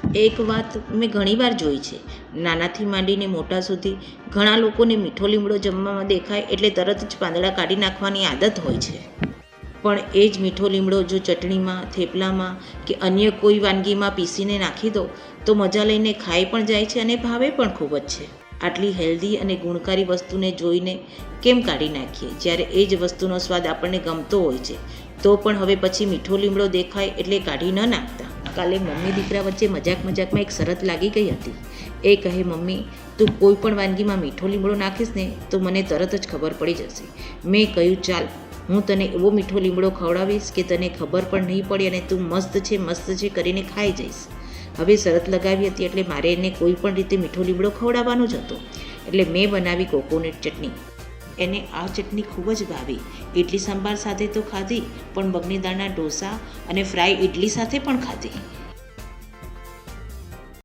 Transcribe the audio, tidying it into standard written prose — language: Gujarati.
એક વાત મેં ઘણીવાર જોઈ છે, નાનાથી માંડીને મોટા સુધી ઘણા લોકોને મીઠો લીમડો જમવામાં દેખાય એટલે તરત જ પાંદડા કાઢી નાખવાની આદત હોય છે. પણ એ જ મીઠો લીમડો જો ચટણીમાં, થેપલામાં કે અન્ય કોઈ વાનગીમાં પીસીને નાખી દો તો મજા લઈને ખાઈ પણ જાય છે અને ભાવે પણ ખૂબ જ છે. આટલી હેલ્ધી અને ગુણકારી વસ્તુને જોઈને કેમ કાઢી નાખીએ, જ્યારે એ જ વસ્તુનો સ્વાદ આપણને ગમતો હોય છે. તો પણ હવે પછી મીઠો લીમડો દેખાય એટલે કાઢી ન નાખતા. કાલે મમ્મી દીકરા વચ્ચે મજાકમાં એક શરત લાગી ગઈ હતી. એ કહે, મમ્મી તું કોઈ પણ વાનગીમાં મીઠો લીમડો નાખીશ ને તો મને તરત જ ખબર પડી જશે. મેં કહ્યું, ચાલ હું તને એવો મીઠો લીમડો ખવડાવીશ કે તને ખબર પણ નહીં પડે અને તું મસ્ત છે કરીને ખાઈ જઈશ. હવે શરત લગાવી હતી એટલે મારે એને કોઈ પણ રીતે મીઠો લીમડો ખવડાવવાનો જ હતો. એટલે મેં બનાવી કોકોનટ ચટણી. એને આ ચટણી ખૂબ જ ભાવી. ઇડલી સંભાર સાથે તો ખાધી, પણ મગની દાળના ઢોસા અને ફ્રાય ઇડલી સાથે પણ ખાધી.